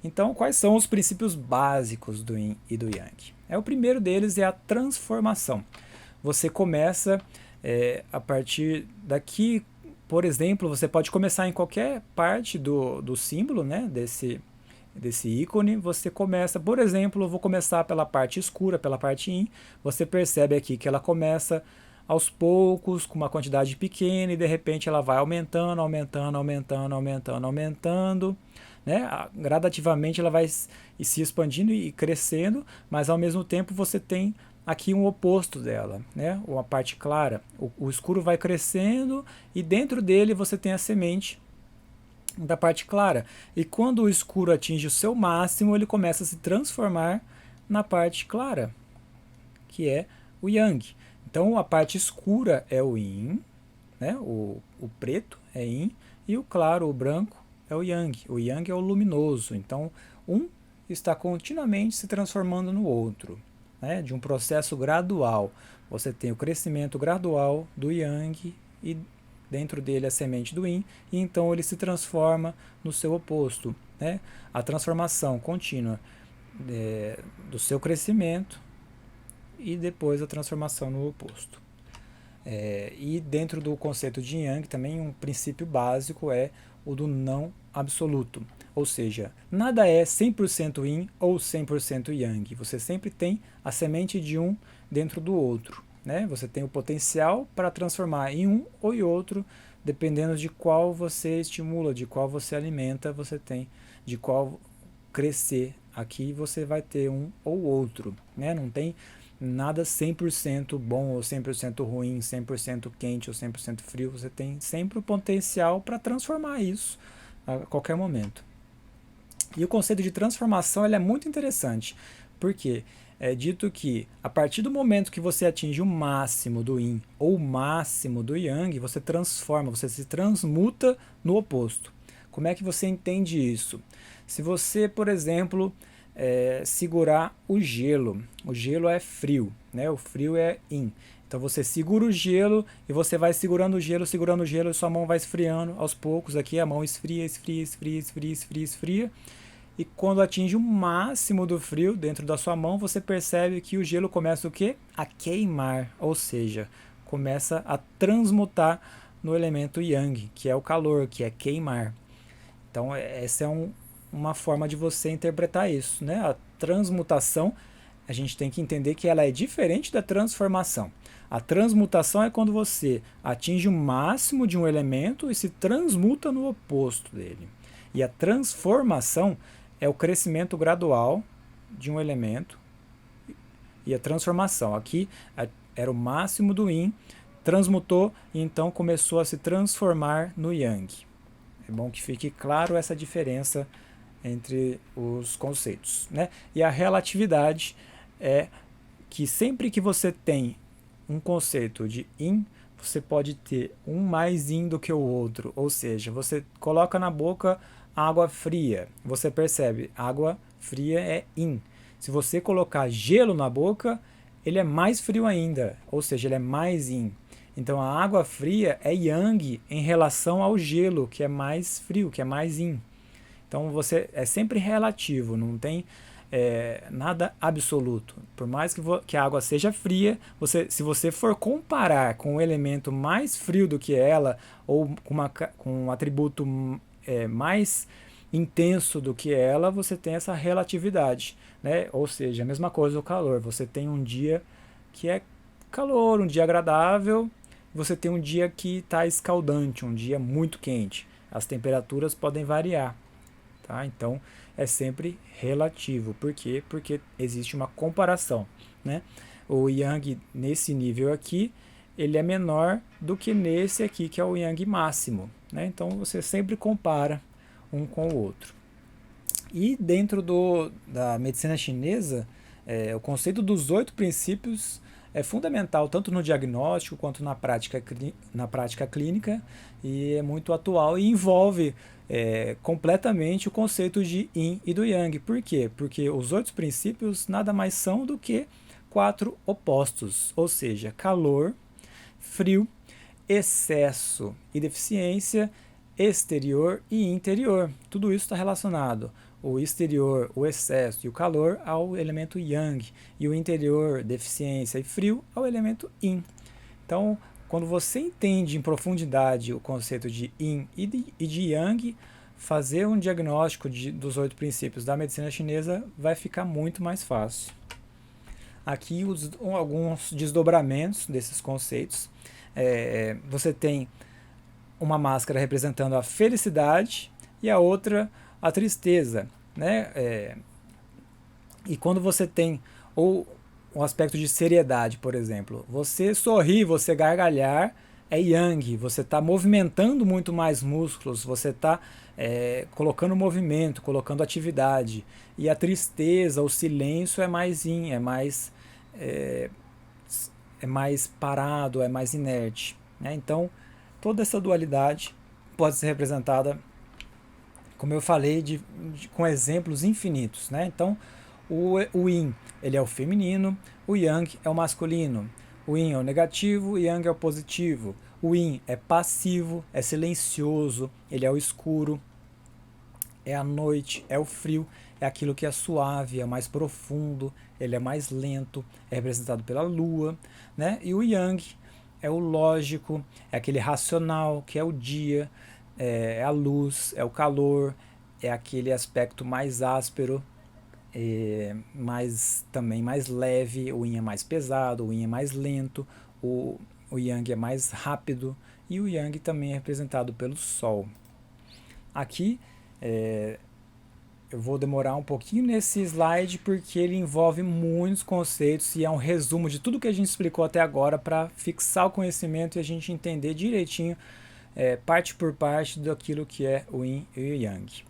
Então, quais são os princípios básicos do Yin e do Yang? O primeiro deles é a transformação. Você começa a partir daqui, por exemplo, você pode começar em qualquer parte do símbolo, né, desse ícone. Você começa, por exemplo, eu vou começar pela parte escura, pela parte Yin. Você percebe aqui que ela começa aos poucos, com uma quantidade pequena, e de repente ela vai aumentando, aumentando, aumentando, aumentando, aumentando, né? Gradativamente ela vai se expandindo e crescendo, mas ao mesmo tempo você tem aqui um oposto dela, né? Uma parte clara. O escuro vai crescendo e dentro dele você tem a semente da parte clara. E quando o escuro atinge o seu máximo, ele começa a se transformar na parte clara, que é o Yang. Então a parte escura é o Yin, né? O preto é Yin, e o claro, o branco, é o Yang. O Yang é o luminoso. Então um está continuamente se transformando no outro, né? De um processo gradual. Você tem o crescimento gradual do Yang e dentro dele a semente do Yin, e então ele se transforma no seu oposto, né? A transformação contínua do seu crescimento e depois a transformação no oposto. E dentro do conceito de Yang também um princípio básico é o do não absoluto, ou seja, nada é 100% Yin ou 100% Yang, você sempre tem a semente de um dentro do outro, né? Você tem o potencial para transformar em um ou em outro, dependendo de qual você estimula, de qual você alimenta, você tem de qual crescer. Aqui você vai ter um ou outro, né? Não tem nada 100% bom ou 100% ruim, 100% quente ou 100% frio. Você tem sempre o potencial para transformar isso a qualquer momento. E o conceito de transformação ele é muito interessante, porque é dito que a partir do momento que você atinge o máximo do Yin ou o máximo do Yang, você transforma, você se transmuta no oposto. Como é que você entende isso? Se você, por exemplo, segurar o gelo é frio, né? O frio é Yin. Então você segura o gelo e você vai segurando o gelo, e sua mão vai esfriando aos poucos. Aqui a mão esfria, esfria, esfria, esfria, esfria, esfria. E quando atinge o máximo do frio dentro da sua mão, você percebe que o gelo começa o quê? A queimar, ou seja, começa a transmutar no elemento Yang, que é o calor, que é queimar. Então essa é uma forma de você interpretar isso, né? A transmutação, a gente tem que entender que ela é diferente da transformação. A transmutação é quando você atinge o máximo de um elemento e se transmuta no oposto dele. E a transformação é o crescimento gradual de um elemento e a transformação. Aqui era o máximo do Yin, transmutou e então começou a se transformar no Yang. É bom que fique claro essa diferença entre os conceitos, né? E a relatividade é que sempre que você tem um conceito de Yin, você pode ter um mais Yin do que o outro, ou seja, você coloca na boca água fria, você percebe, água fria é Yin. Se você colocar gelo na boca, ele é mais frio ainda, ou seja, ele é mais Yin. Então a água fria é Yang em relação ao gelo, que é mais frio, que é mais Yin. Então você é sempre relativo, não tem nada absoluto. Por mais que a água seja fria, se você for comparar com um elemento mais frio do que ela, ou com um atributo mais intenso do que ela, você tem essa relatividade, né? Ou seja, a mesma coisa o calor. Você tem um dia que é calor, um dia agradável, você tem um dia que está escaldante, um dia muito quente. As temperaturas podem variar, tá? Então é sempre relativo. Por quê? Porque existe uma comparação, né? O Yang nesse nível aqui, ele é menor do que nesse aqui, que é o Yang máximo, né? Então você sempre compara um com o outro. E dentro da medicina chinesa, o conceito dos 8 princípios é fundamental tanto no diagnóstico quanto na prática clínica, e é muito atual e envolve completamente o conceito de Yin e do Yang. Por quê? Porque os 8 princípios nada mais são do que 4 opostos, ou seja, calor, frio, excesso e deficiência, exterior e interior. Tudo isso está relacionado. o exterior, o excesso e o calor, ao elemento Yang, e o interior, deficiência e frio, ao elemento Yin. Então, quando você entende em profundidade o conceito de Yin e de Yang, fazer um diagnóstico dos 8 princípios da medicina chinesa vai ficar muito mais fácil. Aqui alguns desdobramentos desses conceitos. Você tem uma máscara representando a felicidade e a outra a tristeza, né? E quando você tem um aspecto de seriedade, por exemplo, você sorrir, você gargalhar, é Yang, você está movimentando muito mais músculos, você está colocando movimento, colocando atividade. E a tristeza, o silêncio é mais Yin, é mais parado, é mais inerte. Né? Então, toda essa dualidade pode ser representada, como eu falei, com exemplos infinitos. Né? Então, o Yin ele é o feminino, o Yang é o masculino. O Yin é o negativo, o Yang é o positivo. O Yin é passivo, é silencioso, ele é o escuro, é a noite, é o frio, é aquilo que é suave, é mais profundo, ele é mais lento, é representado pela lua, né? E o Yang é o lógico, é aquele racional, que é o dia, é a luz, é o calor, é aquele aspecto mais áspero, também mais leve. O Yin é mais pesado, o Yin é mais lento, o Yang é mais rápido, e o Yang também é representado pelo Sol. Aqui eu vou demorar um pouquinho nesse slide porque ele envolve muitos conceitos e é um resumo de tudo que a gente explicou até agora para fixar o conhecimento e a gente entender direitinho, parte por parte, daquilo que é o Yin e o Yang.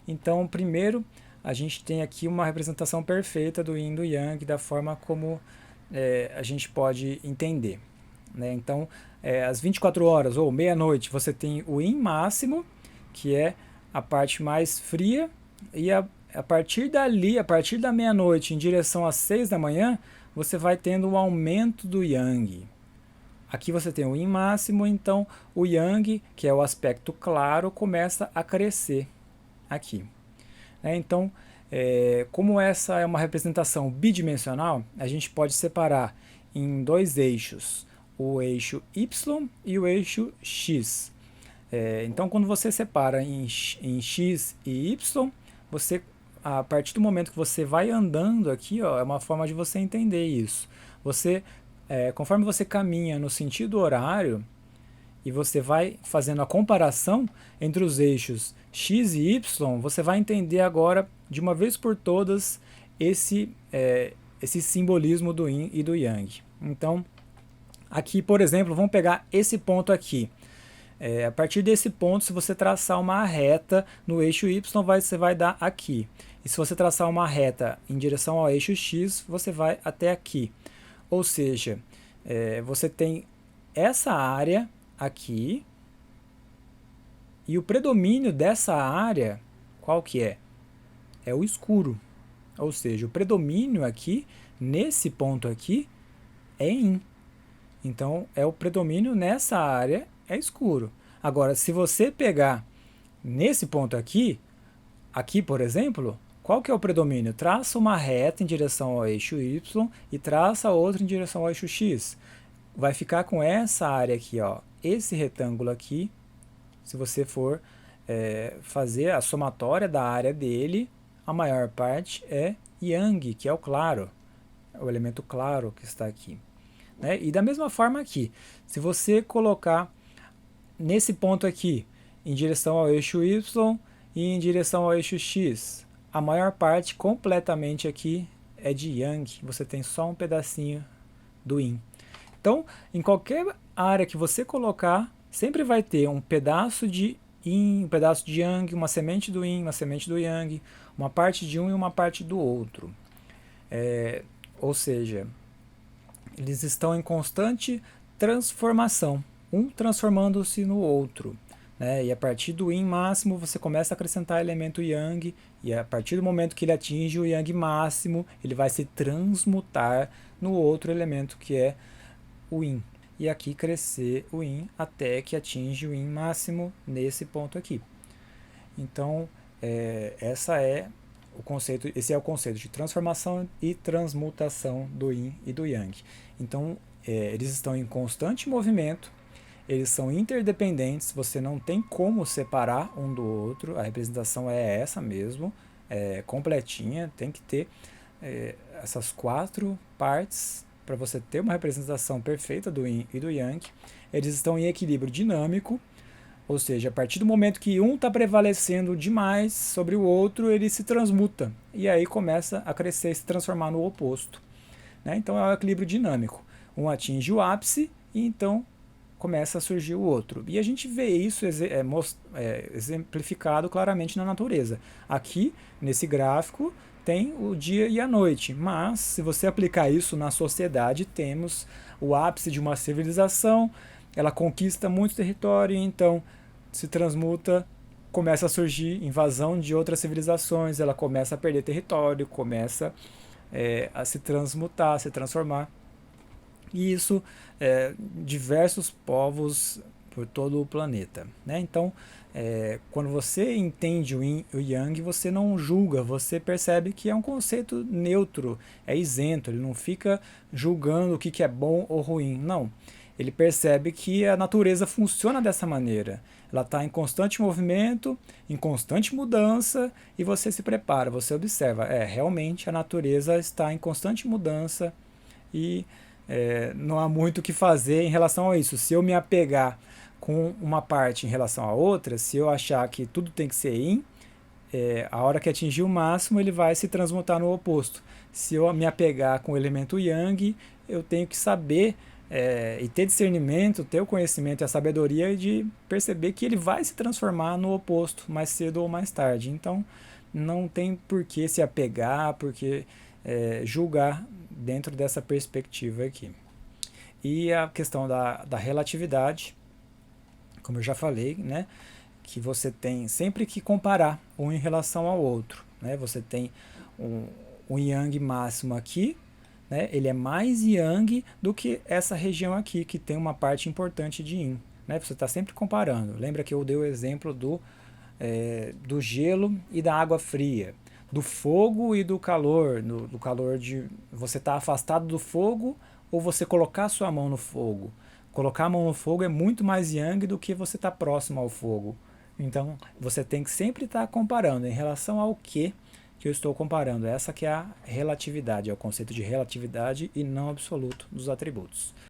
Então, primeiro, a gente tem aqui uma representação perfeita do Yin e do Yang, da forma como a gente pode entender. Né? Então, às 24 horas ou meia-noite, você tem o Yin máximo, que é a parte mais fria, e a partir dali, a partir da meia-noite em direção às 6 da manhã, você vai tendo um aumento do Yang. Aqui você tem o Yin máximo, então o Yang, que é o aspecto claro, começa a crescer aqui. Então, como essa é uma representação bidimensional, a gente pode separar em 2 eixos, o eixo Y e o eixo X. Então, quando você separa em X e Y, a partir do momento que você vai andando aqui, é uma forma de você entender isso. Conforme você caminha no sentido horário, e você vai fazendo a comparação entre os eixos X e Y, você vai entender agora, de uma vez por todas, esse simbolismo do Yin e do Yang. Então, aqui, por exemplo, vamos pegar esse ponto aqui. A partir desse ponto, se você traçar uma reta no eixo Y, você vai dar aqui. E se você traçar uma reta em direção ao eixo X, você vai até aqui. Ou seja, você tem essa área aqui, e o predomínio dessa área, qual que é? É o escuro. Ou seja, o predomínio aqui, nesse ponto aqui, é Yin. Então, o predomínio nessa área é escuro. Agora, se você pegar nesse ponto aqui, por exemplo, qual que é o predomínio? Traça uma reta em direção ao eixo Y e traça outra em direção ao eixo X. Vai ficar com essa área aqui, ó, esse retângulo aqui. Se você for fazer a somatória da área dele, a maior parte é Yang, que é o claro, o elemento claro que está aqui. Né? E da mesma forma aqui, se você colocar nesse ponto aqui, em direção ao eixo Y e em direção ao eixo X, a maior parte completamente aqui é de Yang, você tem só um pedacinho do Yin. Então, em qualquer área que você colocar, sempre vai ter um pedaço de Yin, um pedaço de Yang, uma semente do Yin, uma semente do Yang, uma parte de um e uma parte do outro. Ou seja, eles estão em constante transformação, um transformando-se no outro. Né? E a partir do Yin máximo, você começa a acrescentar elemento Yang, e a partir do momento que ele atinge o Yang máximo, ele vai se transmutar no outro elemento, que é o Yin. E aqui crescer o Yin até que atinge o Yin máximo nesse ponto aqui. Então, Esse é o conceito de transformação e transmutação do Yin e do Yang. Então, eles estão em constante movimento, eles são interdependentes, você não tem como separar um do outro, a representação é essa mesmo, completinha, tem que ter essas 4 partes para você ter uma representação perfeita do Yin e do Yang. Eles estão em equilíbrio dinâmico, ou seja, a partir do momento que um está prevalecendo demais sobre o outro, ele se transmuta e aí começa a crescer e se transformar no oposto. Né? Então é um equilíbrio dinâmico. Um atinge o ápice e então começa a surgir o outro. E a gente vê isso exemplificado claramente na natureza. Aqui, nesse gráfico, tem o dia e a noite, mas se você aplicar isso na sociedade, temos o ápice de uma civilização, ela conquista muito território e então se transmuta, começa a surgir invasão de outras civilizações, ela começa a perder território, começa a se transmutar, a se transformar. E isso diversos povos por todo o planeta. Né? Então, quando você entende o Yin e o Yang, você não julga, você percebe que é um conceito neutro, é isento, ele não fica julgando o que é bom ou ruim. Não. Ele percebe que a natureza funciona dessa maneira. Ela está em constante movimento, em constante mudança, e você se prepara, você observa. Realmente a natureza está em constante mudança e não há muito o que fazer em relação a isso. Se eu me apegar com uma parte em relação à outra, se eu achar que tudo tem que ser Yin, a hora que atingir o máximo, ele vai se transmutar no oposto. Se eu me apegar com o elemento Yang, eu tenho que saber e ter discernimento, ter o conhecimento e a sabedoria de perceber que ele vai se transformar no oposto, mais cedo ou mais tarde. Então, não tem por que se apegar, porque julgar dentro dessa perspectiva aqui. E a questão da relatividade, como eu já falei, né, que você tem sempre que comparar um em relação ao outro. Né? Você tem um Yang máximo aqui, né? Ele é mais Yang do que essa região aqui, que tem uma parte importante de Yin. Né? Você está sempre comparando. Lembra que eu dei o exemplo do gelo e da água fria, do fogo e do calor, do calor de você estar afastado do fogo ou você colocar sua mão no fogo. Colocar a mão no fogo é muito mais Yang do que você estar próximo ao fogo. Então, você tem que sempre estar comparando em relação ao que eu estou comparando. Essa que é a relatividade, é o conceito de relatividade e não absoluto dos atributos.